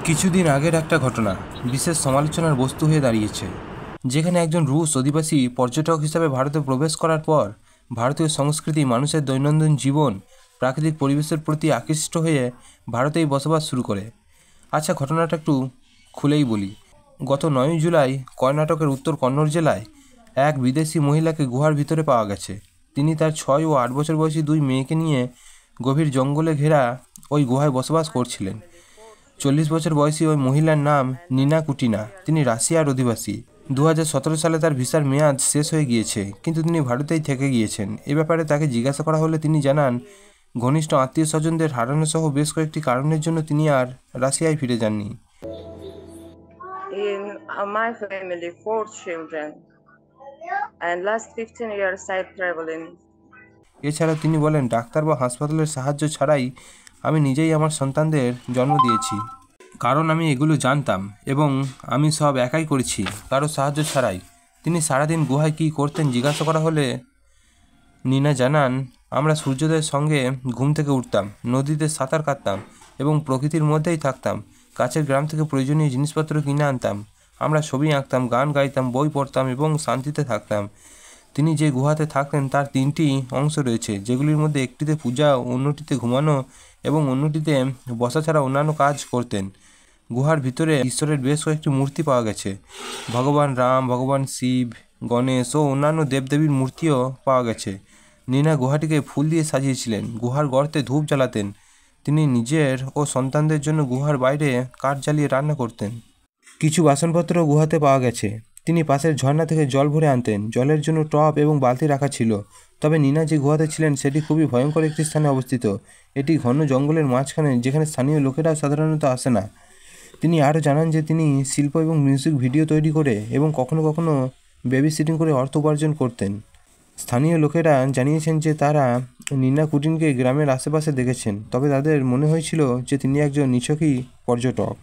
কিছুদিন আগের একটা ঘটনা বিশেষ সমালোচনার বস্তু হয়ে দাঁড়িয়েছে, যেখানে একজন রুশ অধিবাসী পর্যটক হিসাবে ভারতে প্রবেশ করার পর ভারতীয় সংস্কৃতি, মানুষের দৈনন্দিন জীবন, প্রাকৃতিক পরিবেশের প্রতি আকৃষ্ট হয়ে ভারতেই বসবাস শুরু করে। আচ্ছা, ঘটনাটা একটু খুলেই বলি। গত 9 জুলাই কর্ণাটকের উত্তর কন্নড় জেলায় এক বিদেশি মহিলাকে গুহার ভিতরে পাওয়া গেছে। তিনি তার 6 ও 8 বছর বয়সী 2 মেয়েকে নিয়ে গভীর জঙ্গলে ঘেরা ওই গুহায় বসবাস করছিলেন। 40 বছর বয়সী ওই মহিলার নাম নিনা কুটিনা। তিনি রাশিয়ার অধিবাসী। 2017 সালে তার ভিসার মেয়াদ শেষ হয়ে গিয়েছে, কিন্তু তিনি ভারতেই থেকে গিয়েছেন। এ ব্যাপারে তাকে জিজ্ঞাসা করা হলে তিনি জানান, ঘনিষ্ঠ আত্মীয় স্বজনদের হারানো সহ বেশ কয়েকটি কারণের জন্য তিনি আর রাশিয়ায় ফিরে যাননি। In my family, 4 children, and last 15 years I traveling. এছাড়া তিনি বলেন, ডাক্তার বা হাসপাতালের সাহায্য ছাড়াই আমি নিজেই আমার সন্তানদের জন্ম দিয়েছি, কারণ আমি এগুলো জানতাম এবং আমি সব একাই করেছি, কারো সাহায্য ছাড়াই। তিনি সারাদিন গুহায় কী করতেন জিজ্ঞাসা করা হলে নিনা জানান, আমরা সূর্যোদয়ের সঙ্গে ঘুম থেকে উঠতাম, নদীতে সাঁতার কাটতাম এবং প্রকৃতির মধ্যেই থাকতাম। কাছের গ্রাম থেকে প্রয়োজনীয় জিনিসপত্র কিনে আনতাম। আমরা ছবি আঁকতাম, গান গাইতাম, বই পড়তাম এবং শান্তিতে থাকতাম। তিনি যে গুহাতে থাকতেন তার 3টি অংশ রয়েছে, যেগুলির মধ্যে একটিতে পূজা, অন্যটিতে ঘুমানো এবং অন্যটিতে বসা ছাড়া অন্যান্য কাজ করতেন। গুহার ভিতরে ঈশ্বরের বেশ কয়েকটি মূর্তি পাওয়া গেছে। ভগবান রাম, ভগবান শিব, গণেশ ও অন্যান্য দেবদেবীর মূর্তিও পাওয়া গেছে। নিনা গুহাটিকে ফুল দিয়ে সাজিয়েছিলেন, গুহার গর্তে ধূপ জ্বালাতেন। তিনি নিজের ও সন্তানদের জন্য গুহার বাইরে কাঠ জ্বালিয়ে রান্না করতেন। কিছু বাসনপত্র গুহাতে পাওয়া গেছে। তিনি পাশের ঝর্ণা থেকে জল ভরে আনতেন। জলের জন্য টব এবং বালতি রাখা ছিল। তবে নিনা যে গুহাতে ছিলেন সেটি খুবই ভয়ঙ্কর একটি স্থানে অবস্থিত। এটি ঘন জঙ্গলের মাঝখানে, যেখানে স্থানীয় লোকেরা সাধারণত আসে না। তিনি আরও জানান যে তিনি শিল্প এবং মিউজিক ভিডিও তৈরি করে এবং কখনো কখনো বেবি সিটিং করে অর্থ উপার্জন করতেন। স্থানীয় লোকেরা জানিয়েছেন যে তারা নিনা কুটিনকে গ্রামের আশেপাশে দেখেছেন, তবে তাদের মনে হয়েছিল যে তিনি একজন নিছকই পর্যটক।